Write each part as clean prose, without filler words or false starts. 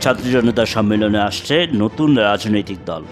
ছাত্র জনতা সম্মেলনে আসছে নতুন রাজনৈতিক দল।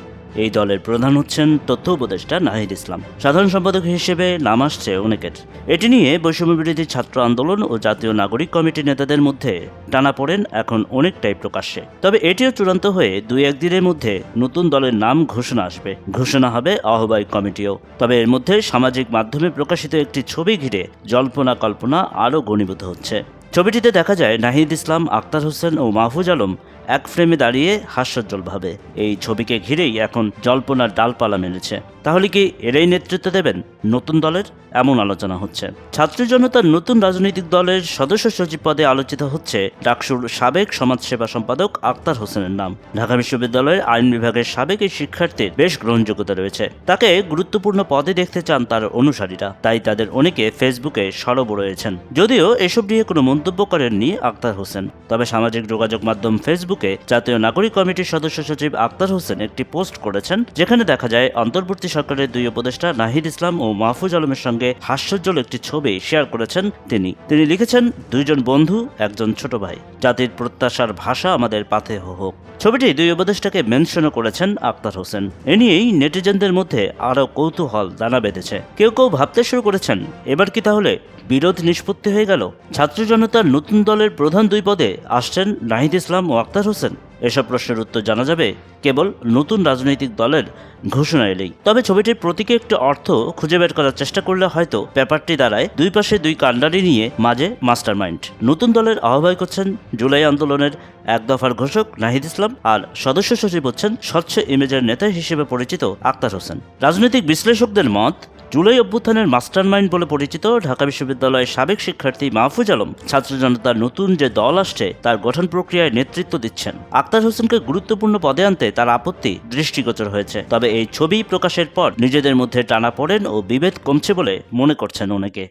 এই দলের প্রধান হচ্ছেন তথ্য উপদেষ্টা নাহিদ ইসলাম। সাধারণ সম্পাদক হিসেবে নাম আসছে অনেকের। এটি নিয়ে বৈষম্য বিরোধী ছাত্র আন্দোলন ও জাতীয় নাগরিক কমিটির নেতাদের মধ্যে টানাপোড়েন এখন অনেকটাই প্রকাশ্যে। তবে এটিও চূড়ান্ত হয়ে দুই একদিনের মধ্যে নতুন দলের নাম ঘোষণা আসবে। ঘোষণা হবে আহ্বায়ক কমিটিও। তবে এর মধ্যে সামাজিক মাধ্যমে প্রকাশিত একটি ছবি ঘিরে জল্পনা কল্পনা আরও ঘনীভূত হচ্ছে। ছবিটিতে দেখা যায় নাহিদ ইসলাম, আক্তার হোসেন ও মাহফুজ আলম এক ফ্রেমে দাঁড়িয়ে হাস্যোজ্জ্বলভাবে। এই ছবিকে ঘিরেই এখন জল্পনার ডালপালা মেলেছে। তাহলে কি এরাই নেতৃত্ব দেবেন নতুন দলের? এমন আলোচনা হচ্ছে। ছাত্র জনতার নতুন রাজনৈতিক দলের সদস্য সচিব পদে আলোচিত হচ্ছে ডাকসুর সাবেক সমাজসেবা সম্পাদক আক্তার হোসেনের নাম। ঢাকা বিশ্ববিদ্যালয়ের আইন বিভাগের সাবেক এই শিক্ষার্থীর বেশ গ্রহণযোগ্যতা রয়েছে। তাকে গুরুত্বপূর্ণ পদে দেখতে চান তার অনুসারীরা, তাই তাদের অনেকে ফেসবুকে সরব রয়েছেন। যদিও এসব নিয়ে কোনো মন্তব্য করেননি আক্তার হোসেন, তবে সামাজিক যোগাযোগ মাধ্যম ফেসবুকে জাতীয় নাগরিক কমিটির সদস্য সচিব আক্তার হোসেন একটি পোস্ট করেছেন, যেখানে দেখা যায় অন্তর্বর্তী সরকারের দুই উপদেষ্টা নাহিদ ইসলাম ও মাহফুজ আলমের সঙ্গে হাস্যোজ্জ্বল একটি ছবি শেয়ার করেছেন তিনি লিখেছেন, দুইজন বন্ধু, একজন ছোট ভাই, জাতির প্রত্যাশার ভাষা আমাদের পাথে হোক। ছবিটি দুই উপদেষ্টাকে মেনশনও করেছেন আক্তার হোসেন। এ নিয়েই নেটিজেনদের মধ্যে আরও কৌতূহল দানা বেঁধেছে। কেউ কেউ ভাবতে শুরু করেছেন, এবার কি তাহলে বিরোধ নিষ্পত্তি হয়ে গেল? ছাত্র জনতার নতুন দলের প্রধান দুই পদে আসছেন নাহিদ ইসলাম ও আক্তার হোসেন। এসব প্রশ্নের উত্তর জানা যাবে কেবল নতুন রাজনৈতিক দলের ঘোষণা এলেই। তবে ছবিটির প্রতীকে একটি অর্থ খুঁজে বের করার চেষ্টা করলে হয়তো ব্যাপারটি দাঁড়ায় দুই পাশে দুই কাণ্ডারি নিয়ে মাঝে মাস্টারমাইন্ড। নতুন দলের আহ্বায়ক হচ্ছেন জুলাই আন্দোলনের এক দফার ঘোষক নাহিদ ইসলাম, আর সদস্য সচিব হচ্ছেন স্বচ্ছ ইমেজের নেতা হিসেবে পরিচিত আক্তার হোসেন। রাজনৈতিক বিশ্লেষকদের মত, জুলাই অভ্যুত্থানের মাস্টারমাইন্ড বলে পরিচিত ঢাকা বিশ্ববিদ্যালয়ের সাবেক শিক্ষার্থী মাহফুজ আলম ছাত্র জনতার নতুন যে দল আসছে তার গঠন প্রক্রিয়ায় নেতৃত্ব দিচ্ছেন। আক্তার হোসেনকে গুরুত্বপূর্ণ পদে আনতে তার আপত্তি দৃষ্টিগোচর হয়েছে। তবে এই ছবি প্রকাশের পর নিজেদের মধ্যে টানাপোড়েন ও বিভেদ কমছে বলে মনে করছেন অনেকে।